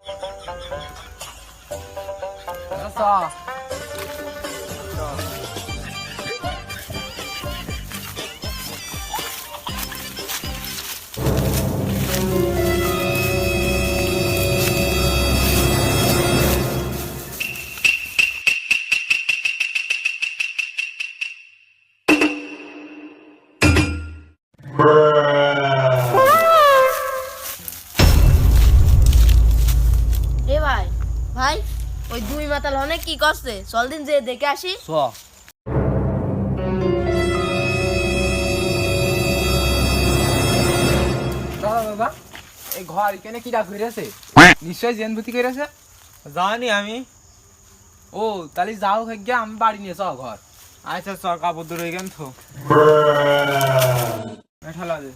এ ভাই ভাই ওই দুই মাতাল অনেক কি করছে, চল দিন যে দেখে আসি। বাবা এই ঘর এখানে কি ডাক হইরাছে? নিশ্চয় জেন ভূতি কইরাছে। জানি আমি। ও তাহলে যাও গিয়া আমি বাড়ি নিয়ে যাও ঘর। আচ্ছা চল কাপড় দূর হয়ে গেন তো। ঠেলা দে।